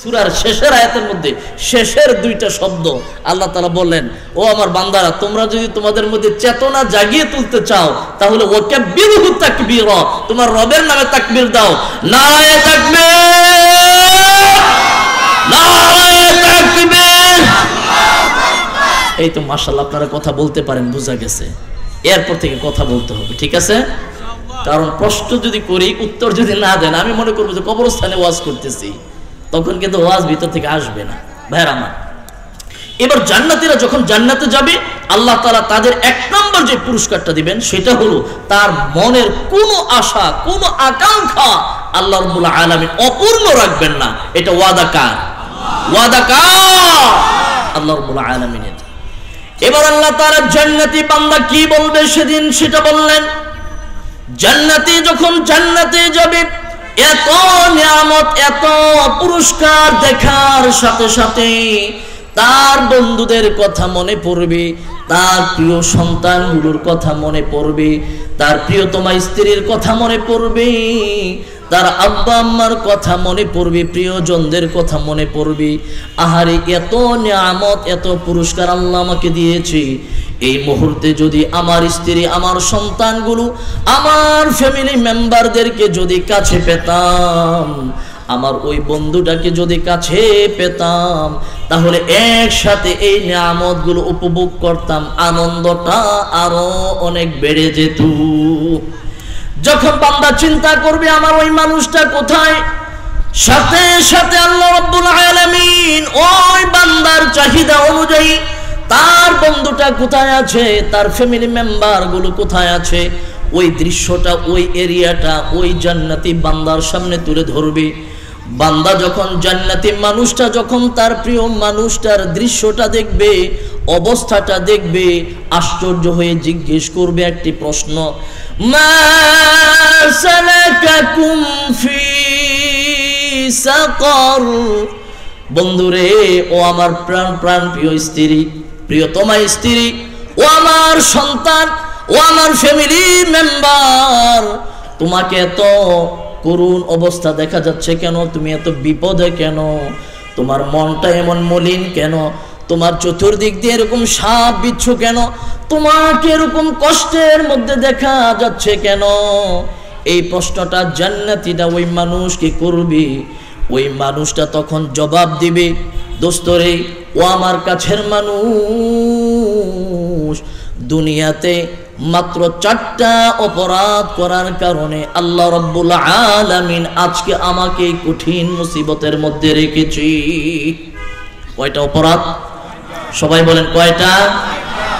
সূরার শেষের আয়াতের মধ্যে শেষের দুইটা শব্দ আল্লাহ তাআলা বললেন, ও আমার বান্দারা, তোমরা যদি তোমাদের মধ্যে চেতনা জাগিয়ে তুলতে চাও তাহলে ওয়াকাব্বিরহু তাকবীরা, তোমার রবের নামে তাকবীর দাও। নারায়ে তাকবীর, নারায়ে তাকবীর। এই তো মাশাআল্লাহ, আপনারা কথা বলতে পারেন, বোঝা গেছে। এরপর থেকে কথা বলতে হবে, ঠিক আছে? কারণ প্রশ্ন যদি করি, উত্তর যদি না দেন, আমি মনে করবো যে কবরস্থানে ওয়াজ করতেছি, তখন কিন্তু ওয়াজ ভিতর থেকে আসবে না। ভাইরা আমার, এবার জান্নাতীরা যখন জান্নাতে যাবে, আল্লাহ তাআলা তাদের এক নম্বর যে পুরস্কারটা দিবেন সেটা হলো তার মনের কোনো আশা, কোনো আকাঙ্ক্ষা আল্লাহ রাব্বুল আলামিন অপূর্ণ রাখবেন না। এটা ওয়াদা কার? ওয়াদা কার? আল্লাহ রাব্বুল আলামিনের। এবার আল্লাহ তাআলা জান্নাতি বান্দা কি বলবে সেদিন সেটা বললেন। জান্নাতি যখন জান্নাতে যাবে, এত নিয়ামত, এত পুরস্কার দেখার সাথে সাথে তার বন্ধুদের কথা মনে পড়বে, তার প্রিয় সন্তানগুলোর কথা মনে পড়বে, তার প্রিয়তমা স্ত্রীর কথা মনে পড়বে, তার আব্বা আম্মার কথা মনে পড়বে, প্রিয়জনদের কথা মনে পড়বে। আহারে, এত নিয়ামত, এত পুরস্কার আল্লাহ আমাকে দিয়েছে, এই মুহূর্তে যদি আমার স্ত্রী, আমার সন্তানগুলো, আমার ফ্যামিলি মেম্বারদেরকে যদি কাছে পেতাম, আমার ওই বন্ধুটাকে যদি কাছে পেতাম, তাহলে একসাথে এই নিয়ামতগুলো উপভোগ করতাম, আনন্দটা আরো অনেক বেড়ে যেত। যখন বান্দা চিন্তা করবে আমার ওই মানুষটা কোথায়, সাথে সাথে আল্লাহ রাব্বুল আলামিন ওই বান্দার চাহিদা অনুযায়ী তার বন্ধুটা কোথায় আছে, তার ফ্যামিলি মেম্বার গুলো কোথায় আছে, ওই দৃশ্যটা, ওই এরিয়াটা ওই জান্নাতি বান্দার সামনে তুলে ধরবে। বান্দা যখন জান্নাতি মানুষটা, যখন তার প্রিয় মানুষটার দৃশ্যটা দেখবে, অবস্থাটা দেখবে, আশ্চর্য হয়ে জিজ্ঞেস করবে একটি প্রশ্ন, মা সালাকাকুম ফি সাকার। বন্ধুরে, ও আমার প্রাণ প্রাণ প্রিয় স্ত্রী, প্রিয়তমা স্ত্রী, ও আমার সন্তান, ও আমার ফ্যামিলি মেম্বার, তোমাকে এত করুণ অবস্থা দেখা যাচ্ছে কেন? তুমি এত বিপদে কেন? তোমার মনটা এমন মলিন কেন? তোমার চতুর্দিক দিয়ে এরকম সাপ বিচ্ছু কেন? তোমাকে এরকম কষ্টের মধ্যে দেখা যাচ্ছে কেন? এই প্রশ্নটা জান্নাতীরা ওই মানুষকে করবে। ওই মানুষটা তখন জবাব দিবে, দোস্তরে, ও আমার কাছের মানুষ, দুনিয়াতে মাত্র 4টা অপরাধ করার কারণে আল্লাহ রাব্বুল আলামিন আজকে আমাকে কঠিন মুসিবতের মধ্যে রেখেছি। কয়টা অপরাধ? সবাই বলেন কয়টা?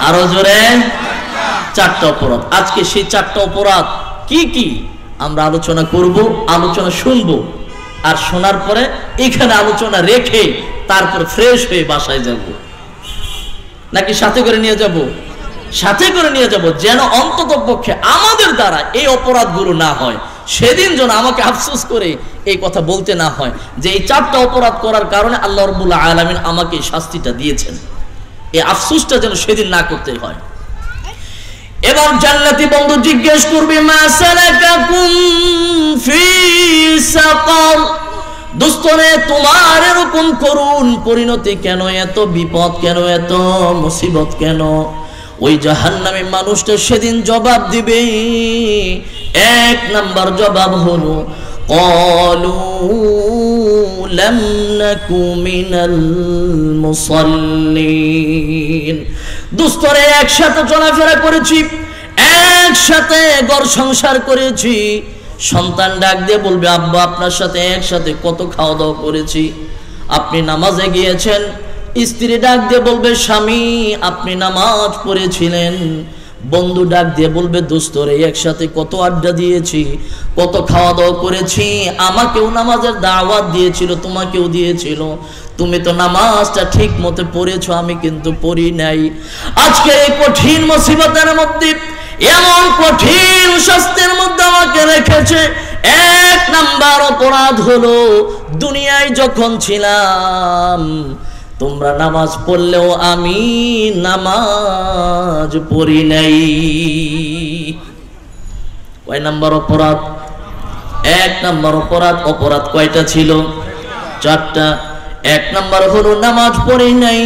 আরো জোরে। 4টা অপরাধ। আজকে সেই 4টা অপরাধ কি কি আমরা আলোচনা করব, আলোচনা শুনবো, আর শোনার পরে এখানে আলোচনা রেখে তারপর ফ্রেশ হয়ে বাসায় যাব, নাকি সাথে করে নিয়ে যাব? সাথে করে নিয়ে যাব, যেন অন্তত পক্ষে আমাদের দ্বারা এই অপরাধগুলো না হয়। সেদিন যেন আমাকে আফসোস করে এই কথা বলতে না হয় যে এই 4টা অপরাধ করার কারণে আল্লাহ রাব্বুল আলামিন আমাকে এই শাস্তিটা দিয়েছেন। এই আফসোসটা যেন সেদিন না করতে হয়। এবার জান্নাতি বন্ধু জিজ্ঞেস করবে, মা সালাকাকুম ফি সাকার। দোস্তরে, তোমার এরকম করুণ পরিণতি কেন? এত বিপদ কেন? এত মুসিবত কেন? ওই জাহান্নামী মানুষটা সেদিন জবাব দিবে। 1 নাম্বার জবাব হলো, ক্বালু লাম নাকু মিনাল মুসাল্লিন। দোস্তরে, একসাথে চলাফেরা করেছি, একসাথে ঘর সংসার করেছি। সন্তান ডাক দিয়ে বলবে, আব্বা, আপনার সাথে একসাথে কত খাওয়া দাওয়া করেছি, আপনি নামাজে গিয়েছেন। স্ত্রী ডাক দিয়ে বলবে, স্বামী, আপনি নামাজ পড়েছিলেন। বন্ধু ডাক দিয়ে বলবে, দোস্তরে, একসাথে কত আড্ডা দিয়েছি, কত খাওয়া দাওয়া করেছি, আমাকেও নামাজের দাওয়াত দিয়েছিল, তোমাকেও দিয়েছিল, তুমি তো নামাজটা ঠিক মতো পড়েছো, আমি কিন্তু পড়ি নাই। আজকে এই কঠিন মুসিবতের মধ্যে, এমন কঠিন শাস্তির মধ্যে আমাকে রেখেছে। 1 নাম্বার অপরাধ হলো, দুনিয়ায় যখন ছিলাম তোমরা নামাজ পড়লেও আমি নামাজ পড়ি নাই। কয় নাম্বার অপরাধ? 1 নাম্বার অপরাধ। অপরাধ কয়টা ছিল? 4টা। এক নাম্বার হলো নামাজ পড়ে নাই।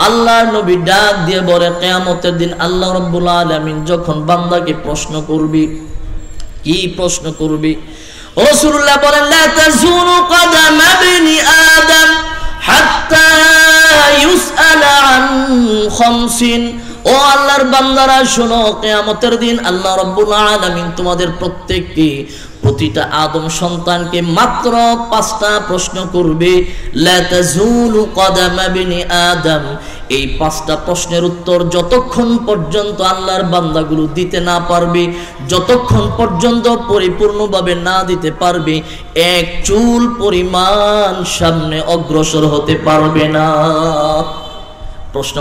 আল্লাহর নবী ডাক দিয়ে বলে কিয়ামতের দিন আল্লাহ রাব্বুল আলামিন যখন বান্দাকে প্রশ্ন করবে, কি প্রশ্ন করবে? রাসূলুল্লাহ বলেন লা তাজুলু কদাম ইবনি আদম হাত্তা ইউসআলা আন খামসিন। ও আল্লাহর বান্দারা শোনো, কিয়ামতের দিন আল্লাহ রাব্বুল আলামিন তোমাদের প্রত্যেককে, প্রতিটা আদম সন্তানকে মাত্র 5টা প্রশ্ন করবে। লা তাজুলু কদাম ইবনি আদম, এই 5টা প্রশ্নের উত্তর যতক্ষণ পর্যন্ত আল্লাহর বান্দাগুলো দিতে না পারবে, যতক্ষণ পর্যন্ত পরিপূর্ণভাবে না দিতে পারবে, এক চুল পরিমাণ সামনে অগ্রসর হতে পারবে না। প্রশ্ন